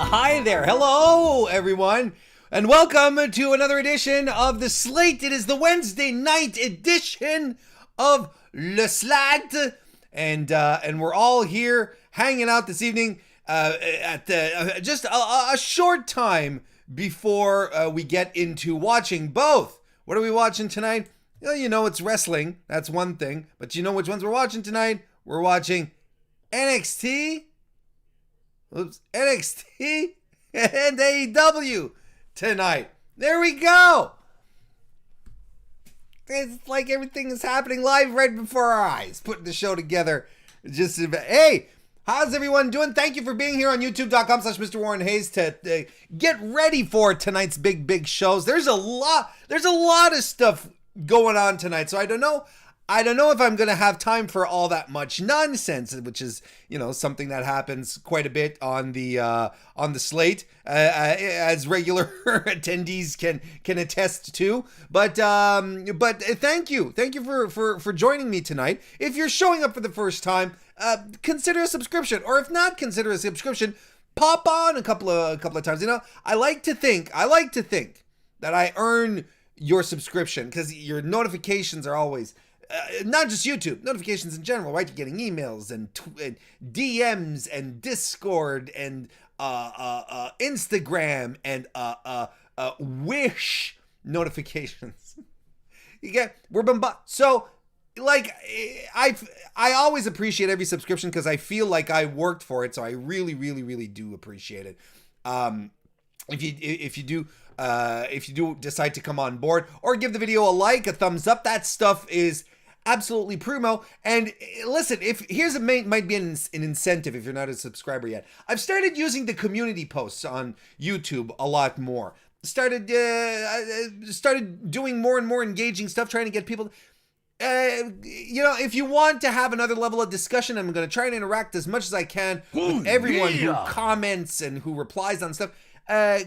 Hi there. Hello, everyone. And welcome to another edition of the SLATE. It is the Wednesday night edition of SLATE. And we're all here hanging out this evening at just a short time before we get into watching both. What are we watching tonight? Well, you know, it's wrestling. That's one thing. But you know which ones we're watching tonight? We're watching NXT and AEW tonight. There we go. It's like everything is happening live right before our eyes. Putting the show together. Just hey, how's everyone doing? Thank you for being here on youtube.com/MrWarrenHayes to get ready for tonight's big shows. There's a lot of stuff going on tonight. So I don't know if I'm going to have time for all that much nonsense, which is, you know, something that happens quite a bit on the SLATE, as regular attendees can attest to. But thank you for joining me tonight. If you're showing up for the first time, consider a subscription, or if not, consider a subscription. Pop on a couple of times. You know, I like to think that I earn your subscription because your notifications are always. Not just YouTube, notifications in general, right? You're getting emails and DMs and Discord and Instagram and Wish notifications. We're bombarded. So, like, I always appreciate every subscription because I feel like I worked for it. So I really do appreciate it. If you do decide to come on board or give the video a like, a thumbs up, that stuff is absolutely primo. And listen, might be an incentive if you're not a subscriber yet. I've started using the community posts on YouTube a lot more. Started doing more and more engaging stuff, trying to get people. You know, if you want to have another level of discussion, I'm going to try and interact as much as I can with everyone who comments and who replies on stuff.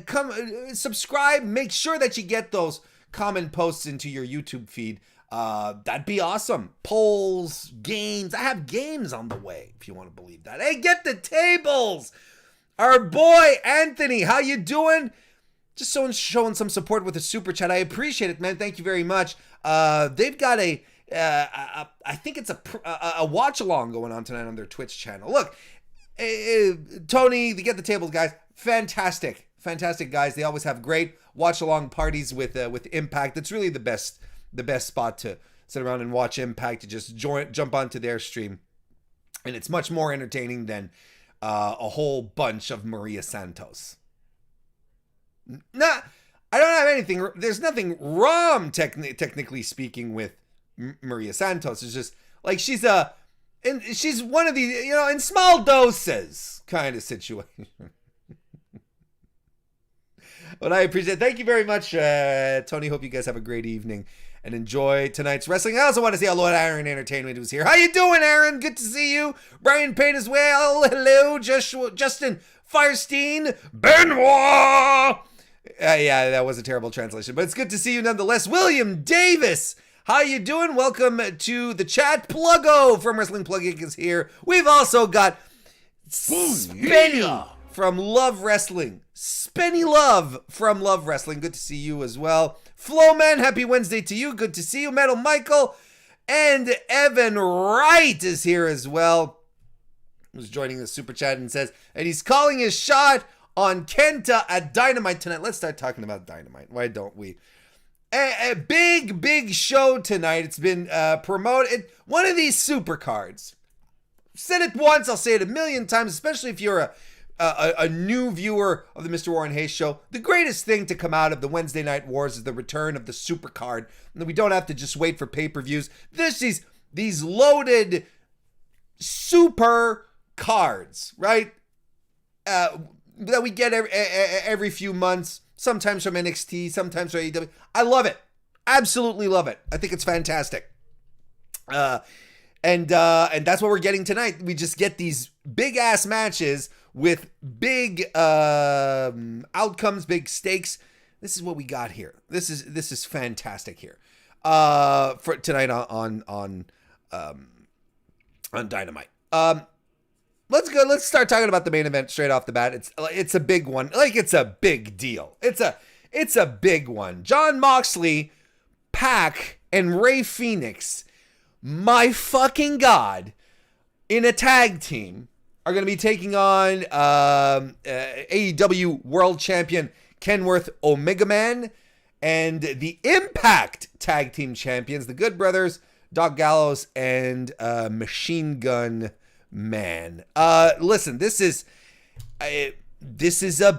Come subscribe. Make sure that you get those comment posts into your YouTube feed. That'd be awesome. Polls, games. I have games on the way, if you want to believe that. Hey, get the tables. Our boy Anthony, how you doing? Just showing some support with a super chat. I appreciate it, man. Thank you very much. They've got I think it's a watch along going on tonight on their Twitch channel. Look, Tony, the Get the Tables guys, fantastic guys. They always have great watch along parties with Impact. It's really the best spot to sit around and watch Impact. To just jump onto their stream, and it's much more entertaining than a whole bunch of Maria Santos. Nah, I don't have anything. There's nothing wrong technically speaking with Maria Santos. It's just like she's one of these, you know, in small doses kind of situation. But I appreciate it. Thank you very much, Tony. Hope you guys have a great evening and enjoy tonight's wrestling. I also want to say hello to Aaron Entertainment, who's here. How you doing, Aaron? Good to see you. Brian Payne as well. Hello, Justin Firestein. Benoit. Yeah, that was a terrible translation, but it's good to see you nonetheless. William Davis. How you doing? Welcome to the chat. Pluggo from Wrestling Pluggo is here. We've also got Spenny from Love Wrestling. Spenny Love from Love Wrestling. Good to see you as well. Flowman, happy Wednesday to you. Good to see you. Metal Michael. And Evan Wright is here as well. Who's joining the super chat and says, and he's calling his shot on Kenta at Dynamite tonight. Let's start talking about Dynamite. Why don't we? A big show tonight. It's been promoted. One of these super cards. Said it once, I'll say it a million times, especially if you're a new viewer of the MrWarrenHayes show. The greatest thing to come out of the Wednesday Night Wars is the return of the super card. And we don't have to just wait for pay-per-views. These loaded super cards, right? That we get every few months. Sometimes from NXT, sometimes from AEW. I love it. Absolutely love it. I think it's fantastic. And that's what we're getting tonight. We just get these big ass matches with big outcomes, big stakes. This is what we got here. This is fantastic here. For tonight on Dynamite. Let's start talking about the main event straight off the bat. It's a big one. Like, it's a big deal. It's a big one. Jon Moxley, Pac, and Rey Fenix, my fucking God, in a tag team, are going to be taking on AEW World Champion Kenworth Omega Man and the Impact Tag Team Champions, the Good Brothers, Doc Gallows, and Machine Gun Man. Listen, this is a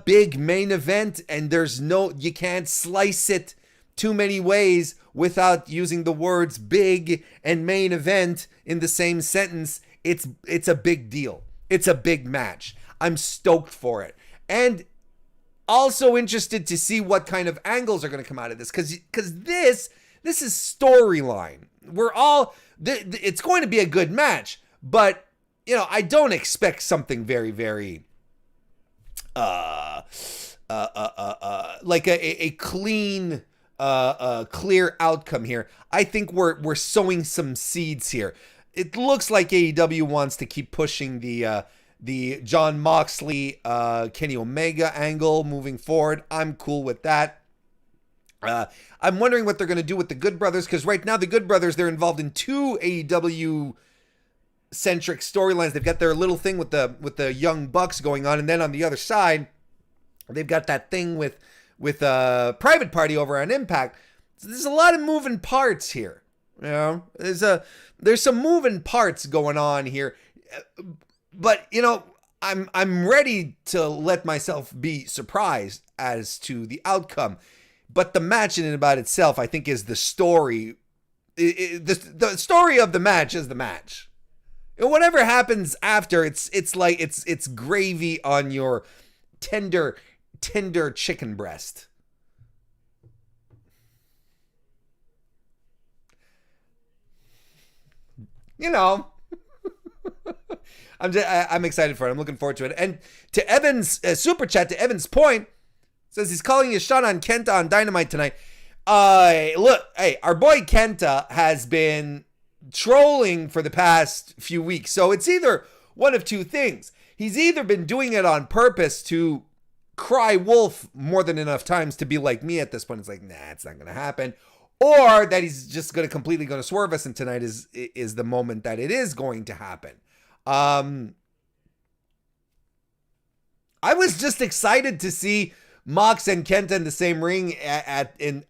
big main event, and you can't slice it too many ways without using the words big and main event in the same sentence. It's a big deal. It's a big match. I'm stoked for it. And also interested to see what kind of angles are going to come out of this, because this is storyline. It's going to be a good match, but I don't expect something very, very like a clean clear outcome here. I think we're sowing some seeds here. It looks like AEW wants to keep pushing the Jon Moxley, Kenny Omega angle moving forward. I'm cool with that. I'm wondering what they're going to do with the Good Brothers, because right now the Good Brothers, they're involved in two AEW centric storylines. They've got their little thing with the Young Bucks going on, and then on the other side, they've got that thing with Private Party over on Impact. So there's a lot of moving parts here. There's some moving parts going on here, but I'm ready to let myself be surprised as to the outcome. But the match in and about itself, I think, is the story. The story of the match is the match. And whatever happens after, it's like it's gravy on your tender chicken breast. I'm excited for it. I'm looking forward to it. And to Evan's super chat, to Evan's point, says he's calling his shot on Kenta on Dynamite tonight. Look, hey, our boy Kenta has been trolling for the past few weeks. So it's either one of two things. He's either been doing it on purpose to cry wolf more than enough times to be like me at this point. It's like, nah, it's not going to happen. Or that he's just completely going to swerve us, and tonight is the moment that it is going to happen. I was just excited to see Mox and Kenta in the same ring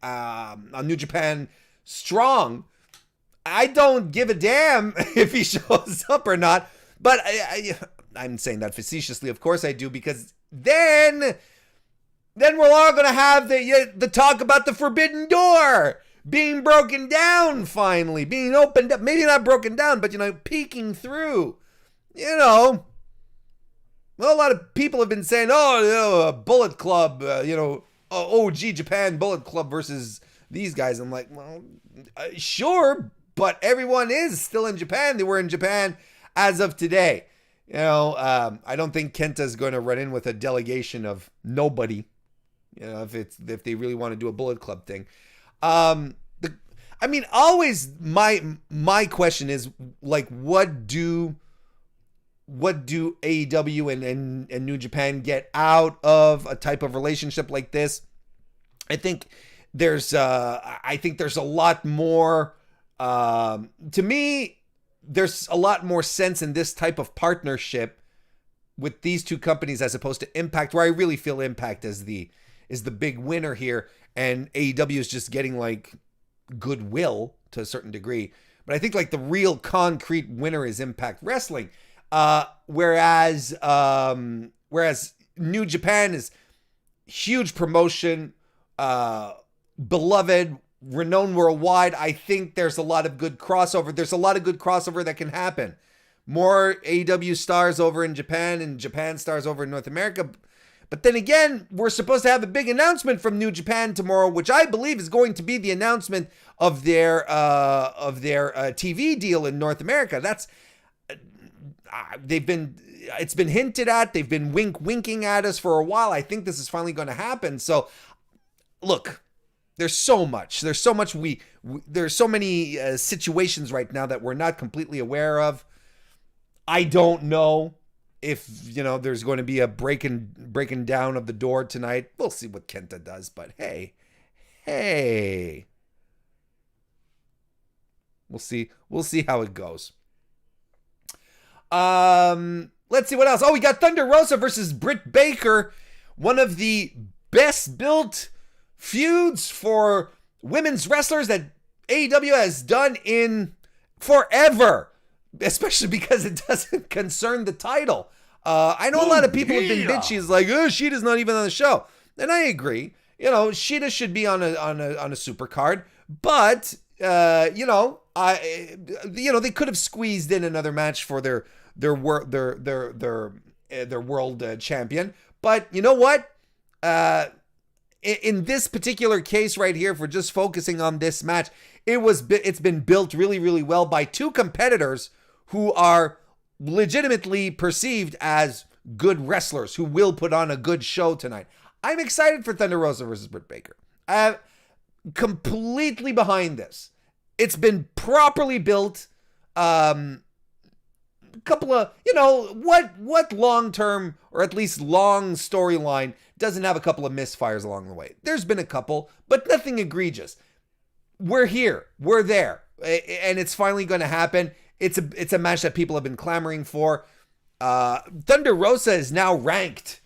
on New Japan Strong. I don't give a damn if he shows up or not, but I'm saying that facetiously. Of course I do, because then we're all going to have the talk about the Forbidden Door being broken down, finally being opened up. Maybe not broken down, but peeking through. Well, a lot of people have been saying, a Bullet Club, OG Japan Bullet Club versus these guys. I'm like, well, sure, but everyone is still in Japan. They were in Japan as of today. I don't think Kenta's going to run in with a delegation of nobody, if they really want to do a Bullet Club thing. Always my question is, like, what do AEW and New Japan get out of a type of relationship like this? I think there's a lot more. To me, there's a lot more sense in this type of partnership with these two companies as opposed to Impact, where I really feel Impact is the big winner here, and AEW is just getting like goodwill to a certain degree. But I think like the real concrete winner is Impact Wrestling. Whereas New Japan is huge promotion, beloved, renowned worldwide. I think there's a lot of good crossover. There's a lot of good crossover that can happen. More AEW stars over in Japan and Japan stars over in North America. But then again, we're supposed to have a big announcement from New Japan tomorrow, which I believe is going to be the announcement of their TV deal in North America. That's it's been hinted at. They've been winking at us for a while. I think this is finally going to happen. So, look, there's so much. There's so many situations right now that we're not completely aware of. I don't know if, there's going to be a breaking down of the door tonight. We'll see what Kenta does, but hey. We'll see how it goes. Let's see what else. Oh, we got Thunder Rosa versus Britt Baker. One of the best built feuds for women's wrestlers that AEW has done in forever, especially because it doesn't concern the title. I know a lot of people have been bitchy. It's like, oh, Sheeta's not even on the show. And I agree. Sheeta should be on a super card, but they could have squeezed in another match for their world champion. But you know what? In this particular case right here, if we're just focusing on this match, it's been built really, really well by two competitors who are legitimately perceived as good wrestlers who will put on a good show tonight. I'm excited for Thunder Rosa versus Britt Baker. I'm completely behind this. It's been properly built. Couple of, what long-term or at least long storyline doesn't have a couple of misfires along the way? There's been a couple, but nothing egregious. We're here. We're there. And it's finally going to happen. It's a match that people have been clamoring for. Thunder Rosa is now ranked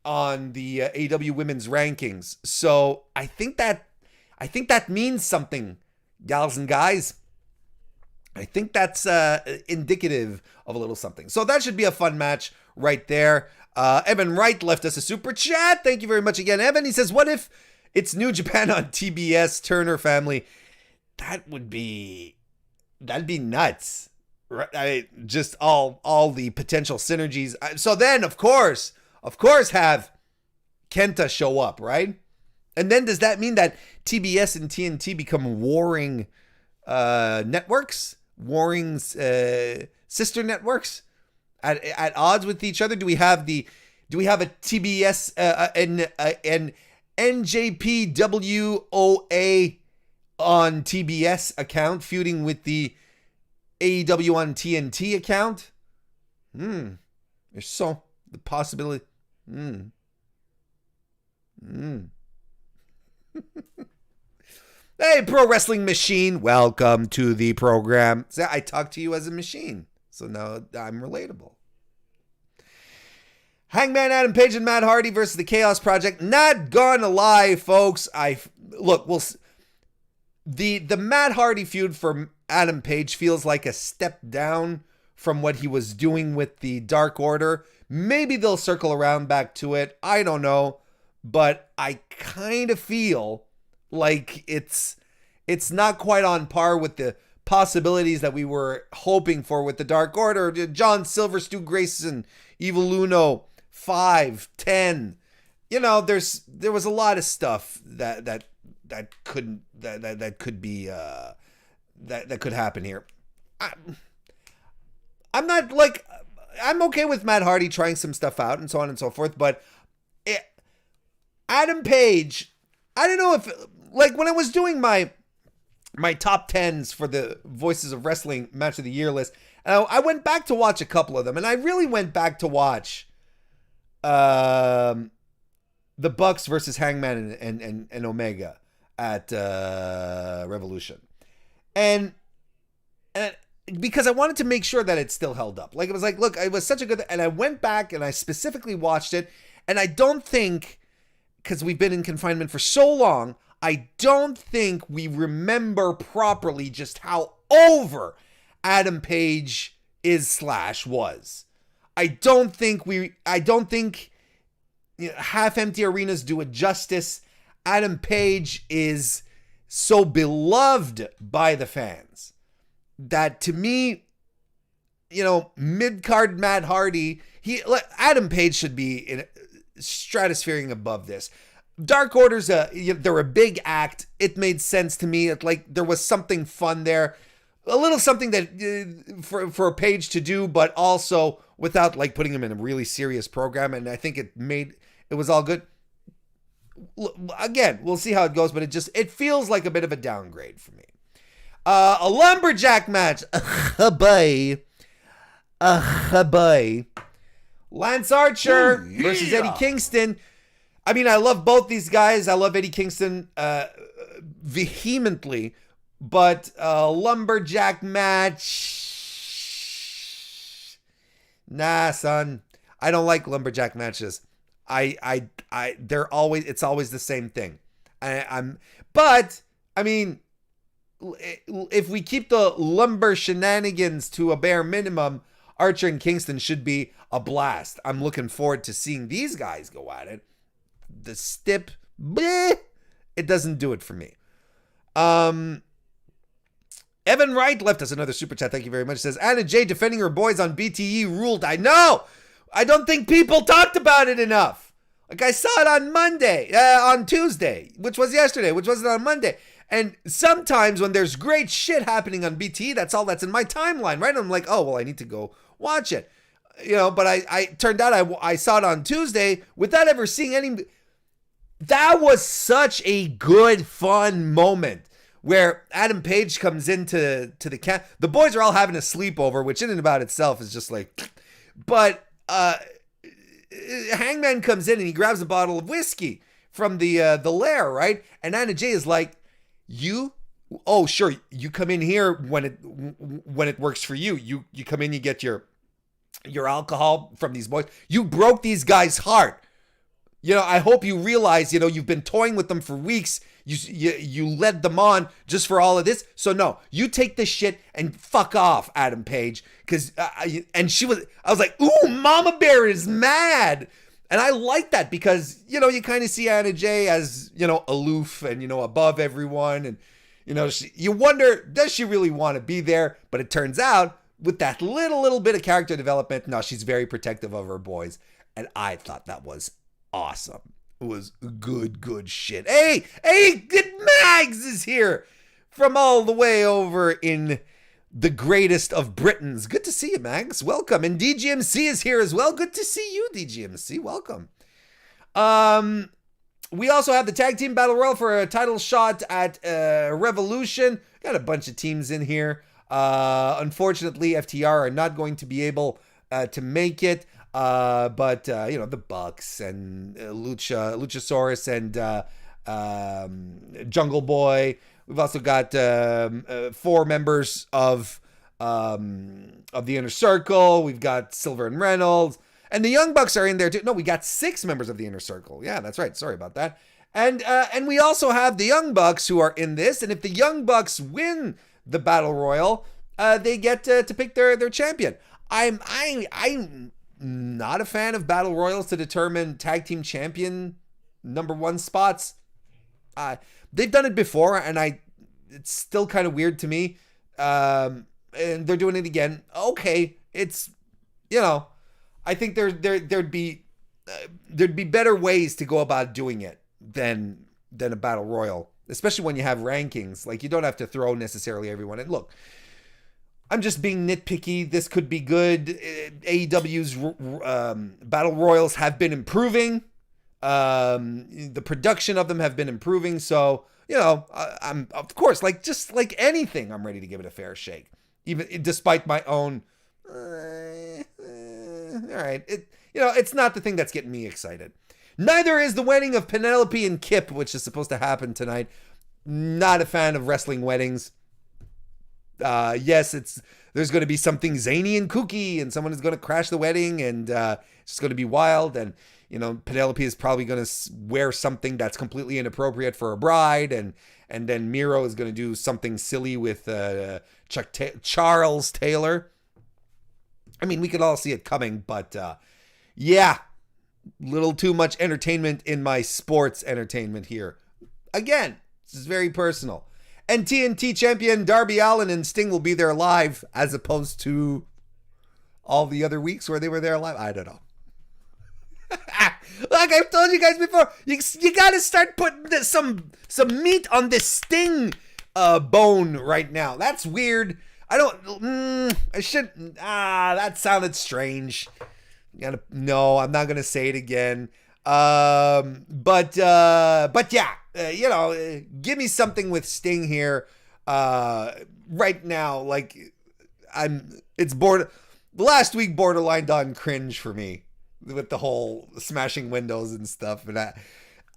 on the AEW women's rankings. So I think that means something, gals and guys. I think that's indicative of a little something. So that should be a fun match right there. Evan Wright left us a super chat. Thank you very much again, Evan. He says, what if it's New Japan on TBS, Turner Family? That'd be nuts. Right? Just all the potential synergies. So then, of course, have Kenta show up, right? And then does that mean that TBS and TNT become warring networks? Warring sister networks at odds with each other? Do we have a TBS an NJPWOA on TBS account feuding with the AEW on TNT account? There's so the possibility. Hey, Pro Wrestling Machine, welcome to the program. See, I talk to you as a machine, so now I'm relatable. Hangman Adam Page and Matt Hardy versus the Chaos Project. Not gonna lie, folks. The Matt Hardy feud for Adam Page feels like a step down from what he was doing with the Dark Order. Maybe they'll circle around back to it. I don't know, but I kind of feel like it's not quite on par with the possibilities that we were hoping for with the Dark Order. John Silver, Stu Grayson, Evil Uno, 5, 10. There was a lot of stuff that could happen here. I'm okay with Matt Hardy trying some stuff out and so on and so forth, but Adam Page, I don't know if, when I was doing my top 10s for the Voices of Wrestling Match of the Year list, I went back to watch a couple of them, and I really went back to watch the Bucks versus Hangman and Omega at Revolution. And because I wanted to make sure that it still held up. It was like, look, it was such a good, and I went back and I specifically watched it, and I don't think, because we've been in confinement for so long, I don't think we remember properly just how over Adam Page was. I don't think half-empty arenas do it justice. Adam Page is so beloved by the fans that, to me, mid-card Matt Hardy, Adam Page should be in stratosphering above this. Dark Order's they're a big act. It made sense to me. There was something fun there, a little something that for a Page to do, but also without putting him in a really serious program. And I think it was all good. Again, we'll see how it goes, but it feels like a bit of a downgrade for me. A lumberjack match. Boy. Lance Archer versus Eddie Kingston. I mean, I love both these guys. I love Eddie Kingston vehemently, but lumberjack match. Nah, son. I don't like lumberjack matches. It's always the same thing. But I mean, if we keep the lumber shenanigans to a bare minimum, Archer and Kingston should be a blast. I'm looking forward to seeing these guys go at it. The stip, bleh, it doesn't do it for me. Evan Wright left us another super chat. Thank you very much. Says, Anna Jay defending her boys on BTE ruled. I know. I don't think people talked about it enough. Like, I saw it on Tuesday, which was yesterday, which wasn't on Monday. And sometimes when there's great shit happening on BTE, that's all that's in my timeline, right? And I'm like, oh, well, I need to go watch it. You know, but I turned out I saw it on Tuesday without ever seeing any. That was such a good, fun moment where Adam Page comes into the camp. The boys are all having a sleepover, which in and about itself is just like, but Hangman comes in and he grabs a bottle of whiskey from the lair, right? And Anna Jay is like, oh sure, you come in here when it works for you. You come in, you get your alcohol from these boys. You broke these guys' heart. You know, I hope you realize, you know, you've been toying with them for weeks. You led them on just for all of this. So no, you take this shit and fuck off, Adam Page. Cause, I was like, ooh, Mama Bear is mad. And I like that because, you know, you kind of see Anna Jay as, you know, aloof and, you know, above everyone. And, you know, you wonder, does she really want to be there? But it turns out with that little bit of character development, no, she's very protective of her boys. And I thought that was awesome. It was good shit. Hey, good Mags is here from all the way over in the greatest of Britons. Good to see you, Mags. Welcome. And DGMC is here as well. Good to see you, DGMC. Welcome. We also have the tag team battle royal for a title shot at Revolution. Got a bunch of teams in here. Unfortunately, FTR are not going to be able to make it. But you know, the Bucks and Luchasaurus and Jungle Boy. We've also got 4 members of the Inner Circle. We've got Silver and Reynolds, and the Young Bucks are in there too. No, we got 6 members of the Inner Circle. Yeah, that's right. Sorry about that. And we also have the Young Bucks who are in this. And if the Young Bucks win the Battle Royal, they get to pick their champion. I'm not a fan of battle royals to determine tag team champion number 1 spots. They've done it before, and it's still kind of weird to me. And they're doing it again. Okay, it's, you know, I think there'd be better ways to go about doing it than a battle royal, especially when you have rankings. Like, you don't have to throw necessarily everyone in. Look, I'm just being nitpicky. This could be good. AEW's battle royals have been improving. The production of them have been improving. So, you know, I'm, of course, like, just like anything, I'm ready to give it a fair shake, even despite my own. All right, it's not the thing that's getting me excited. Neither is the wedding of Penelope and Kip, which is supposed to happen tonight. Not a fan of wrestling weddings. Yes, there's going to be something zany and kooky, and someone is going to crash the wedding, and it's just going to be wild. And, you know, Penelope is probably going to wear something that's completely inappropriate for a bride, and then Miro is going to do something silly with Charles Taylor. I mean, we could all see it coming, but yeah, little too much entertainment in my sports entertainment here. Again, this is very personal. And TNT champion Darby Allin and Sting will be there live, as opposed to all the other weeks where they were there live. I don't know. Like I've told you guys before, you got to start putting some meat on this Sting bone right now. That's weird. That sounded strange. No, I'm not gonna say it again. But yeah, you know, give me something with Sting here, right now. Like, last week borderline on cringe for me. with the whole smashing windows and stuff. And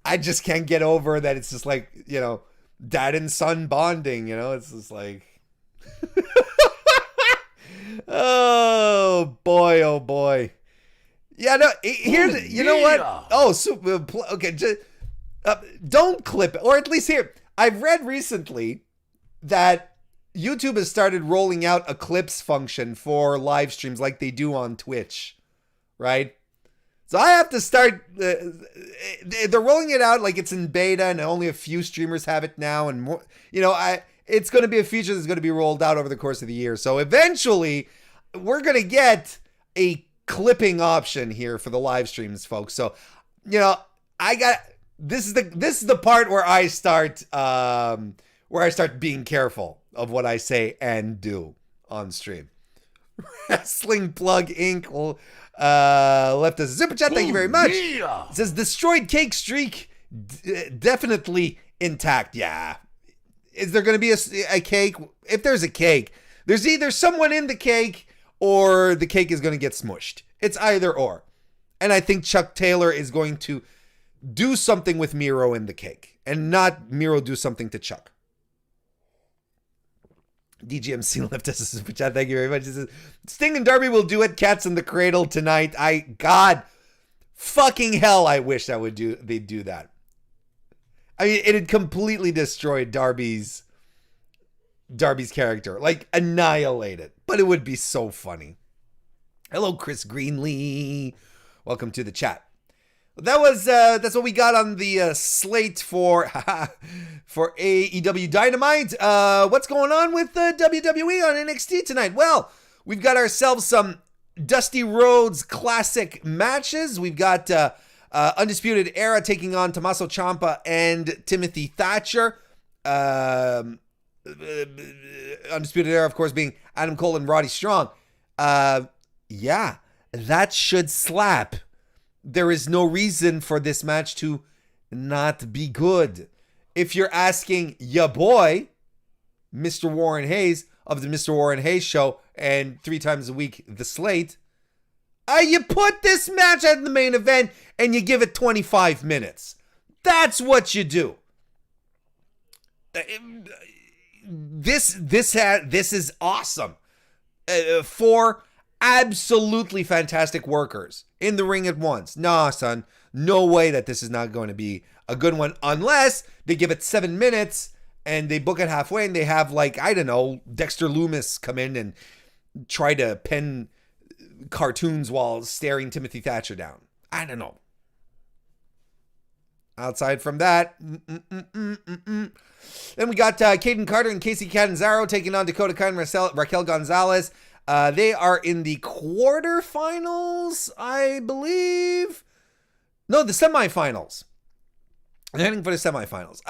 I just can't get over that. It's just like, you know, dad and son bonding, you know, it's just like, oh boy. Yeah, no, here's, you know what? Oh, super, okay, just, don't clip it, or at least here. I've read recently that YouTube has started rolling out a clips function for live streams like they do on Twitch, right? So I have to start, they're rolling it out like it's in beta and only a few streamers have it now. And more, you know, it's going to be a feature that's going to be rolled out over the course of the year. So eventually we're going to get a clipping option here for the live streams, folks. So, you know, this is the part where I start being careful of what I say and do on stream. Wrestling Plug Inc. will left us a super chat. Thank you very much. Yeah. It says destroyed cake streak definitely intact. Yeah. Is there going to be a cake? If there's a cake, there's either someone in the cake or the cake is going to get smushed. It's either or. And I think Chuck Taylor is going to do something with Miro in the cake and not Miro do something to Chuck. DGMC left us a super chat. Thank you very much. It says, Sting and Darby will do it. Cats in the Cradle tonight. God fucking hell, I wish they'd do that. I mean, it had completely destroyed Darby's character. Like, annihilate it. But it would be so funny. Hello, Chris Greenlee. Welcome to the chat. That's what we got on the slate for AEW Dynamite. What's going on with WWE on NXT tonight? Well, we've got ourselves some Dusty Rhodes classic matches. We've got Undisputed Era taking on Tommaso Ciampa and Timothy Thatcher. Undisputed Era, of course, being Adam Cole and Roddy Strong. Yeah, that should slap. There is no reason for this match to not be good. If you're asking ya boy, Mr. Warren Hayes of the Mr. Warren Hayes Show and 3 times a week, The Slate, you put this match at the main event and you give it 25 minutes. That's what you do. This is awesome. 4 absolutely fantastic workers in the ring at once. Nah, son, no way that this is not going to be a good one unless they give it 7 minutes and they book it halfway and they have, like, I don't know, Dexter Loomis come in and try to pen cartoons while staring Timothy Thatcher down. I don't know. Outside from that, Then we got Caden Carter and Casey Catanzaro taking on Dakota Kai and Raquel Gonzalez. They are in the quarterfinals, I believe. No, the semifinals. They're heading for the semifinals.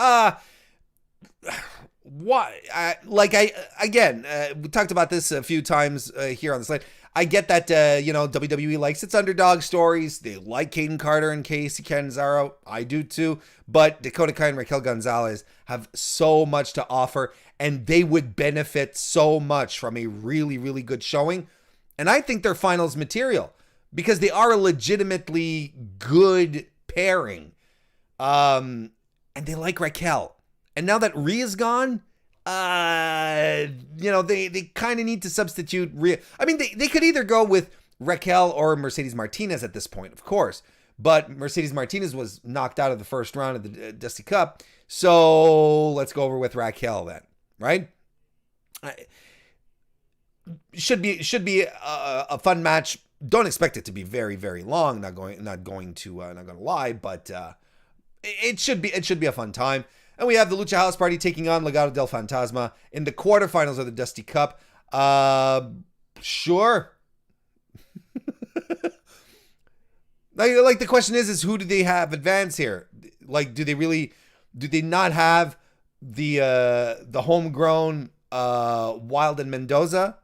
Why? We talked about this a few times here on the slate. I get that, WWE likes its underdog stories. They like Caden Carter and Casey Catanzaro. I do too. But Dakota Kai and Raquel Gonzalez have so much to offer, and they would benefit so much from a really, really good showing. And I think they're finals material because they are a legitimately good pairing. And they like Raquel. And now that Rhea's gone, they kind of need to substitute Rhea. I mean, they could either go with Raquel or Mercedes Martinez at this point, of course. But Mercedes Martinez was knocked out of the first round of the Dusty Cup. So let's go over with Raquel then, right? Should be a fun match. Don't expect it to be very, very long. Not going to lie, but it should be a fun time. And we have the Lucha House Party taking on Legado del Fantasma in the quarterfinals of the Dusty Cup. Sure. Like the question is who do they have advance here? Like, do they not have the homegrown Wild and Mendoza?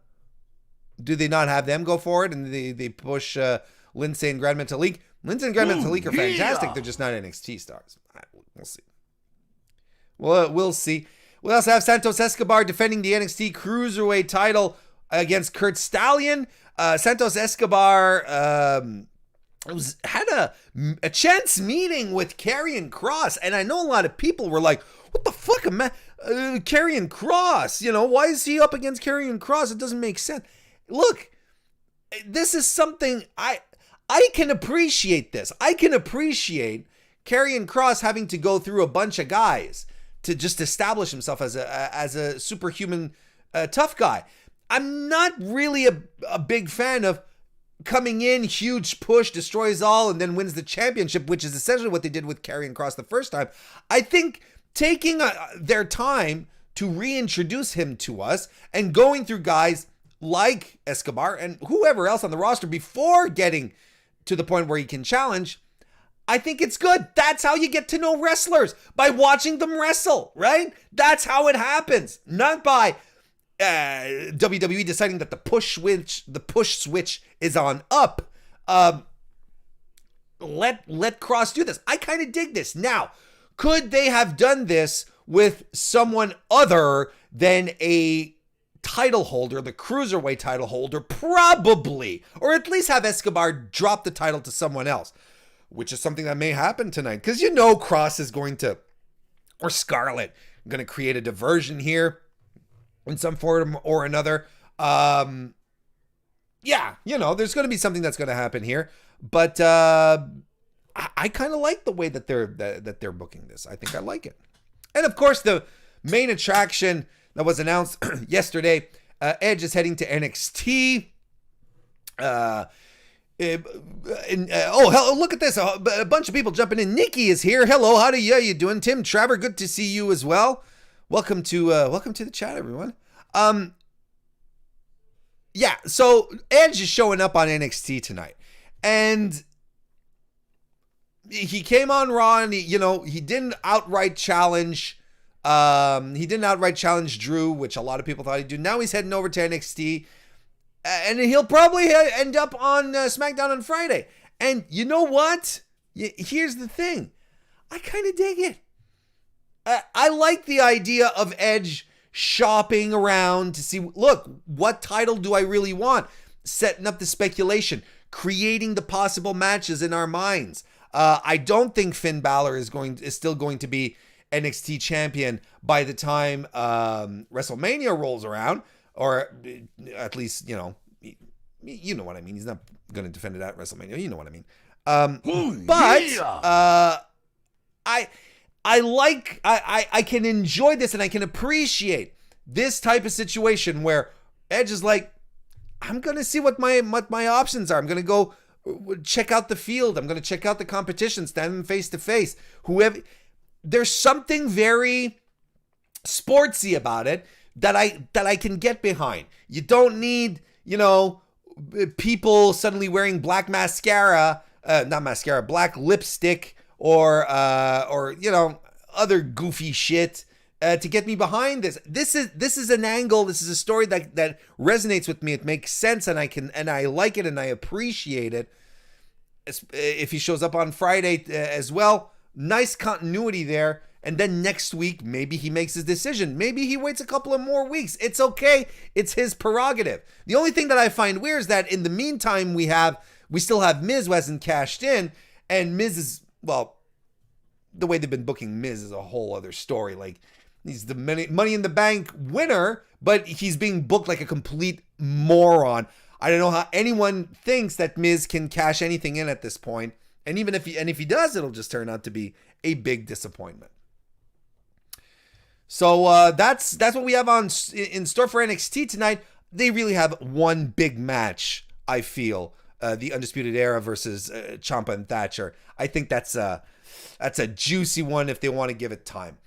Do they not have them go forward and they push Lindsay and Grand Metalik? Lindsay and Grand Metalik are fantastic. Yeah. They're just not NXT stars. We'll see. Well, we'll see. We also have Santos Escobar defending the NXT Cruiserweight title against Kurt Stallion. Santos Escobar had a chance meeting with Karrion Kross, and I know a lot of people were like, what the fuck, Karrion Kross? You know, why is he up against Karrion Kross? It doesn't make sense. Look, this is something I can appreciate this. I can appreciate Karrion Kross having to go through a bunch of guys to just establish himself as a superhuman tough guy. I'm not really a big fan of coming in, huge push, destroys all, and then wins the championship, which is essentially what they did with Karrion Kross the first time. I think taking their time to reintroduce him to us and going through guys like Escobar and whoever else on the roster before getting to the point where he can challenge, I think it's good. That's how you get to know wrestlers, by watching them wrestle, right? That's how it happens, not by WWE deciding that the push switch is on up. Let Kross do this. I kind of dig this. Now, could they have done this with someone other than a title holder, the cruiserweight title holder? Probably. Or at least have Escobar drop the title to someone else, which is something that may happen tonight. Because you know Kross is going to, or Scarlett, going to create a diversion here in some form or another. Yeah, you know, there's going to be something that's going to happen here. But I kind of like the way that they're booking this. I think I like it. And of course, the main attraction that was announced yesterday, Edge is heading to NXT. Hell, look at this. A bunch of people jumping in. Nikki is here. Hello, how you doing? Tim Trevor, good to see you as well. Welcome to the chat, everyone. Yeah, so Edge is showing up on NXT tonight. And he came on Raw and he didn't outright challenge. He didn't outright challenge Drew, which a lot of people thought he'd do. Now he's heading over to NXT. And he'll probably end up on SmackDown on Friday. And you know what? Here's the thing. I kind of dig it. I like the idea of Edge shopping around to see, look, what title do I really want? Setting up the speculation, creating the possible matches in our minds. I don't think Finn Balor is still going to be NXT champion by the time WrestleMania rolls around, or at least, you know what I mean. He's not going to defend it at WrestleMania. You know what I mean. I can enjoy this, and I can appreciate this type of situation where Edge is like, I'm going to see what my options are. I'm going to go check out the field. I'm going to check out the competition, stand them face to face. There's something very sportsy about it that I can get behind. You don't need, people suddenly wearing black mascara, black lipstick, or other goofy shit to get me behind this. This is an angle. This is a story that resonates with me. It makes sense, and I like it, and I appreciate it. If he shows up on Friday as well, nice continuity there. And then next week, maybe he makes his decision. Maybe he waits a couple of more weeks. It's okay. It's his prerogative. The only thing that I find weird is that in the meantime, we still have Miz who hasn't cashed in, and Miz is, well, the way they've been booking Miz is a whole other story. Like, he's the Money in the Bank winner, but he's being booked like a complete moron. I don't know how anyone thinks that Miz can cash anything in at this point. And even if he does, it'll just turn out to be a big disappointment. So that's what we have in store for NXT tonight. They really have one big match, I feel. The Undisputed Era versus Ciampa and Thatcher. I think that's a juicy one if they want to give it time.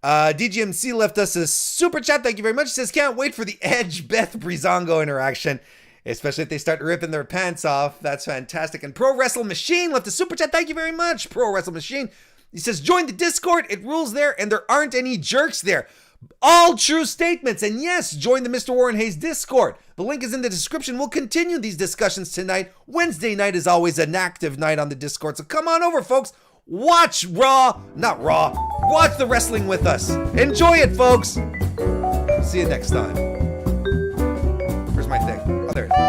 DGMC left us a super chat. Thank you very much. He says, can't wait for the Edge Beth Breezango interaction, especially if they start ripping their pants off. That's fantastic. And Pro Wrestle Machine left a super chat. Thank you very much, Pro Wrestle Machine. He says, join the Discord. It rules there, and there aren't any jerks there. All true statements. And yes, join the Mr. Warren Hayes Discord. The link is in the description. We'll continue these discussions tonight. Wednesday night is always an active night on the Discord. So come on over, folks. Watch Watch the wrestling with us. Enjoy it, folks. See you next time. Where's my thing? Oh, there it is.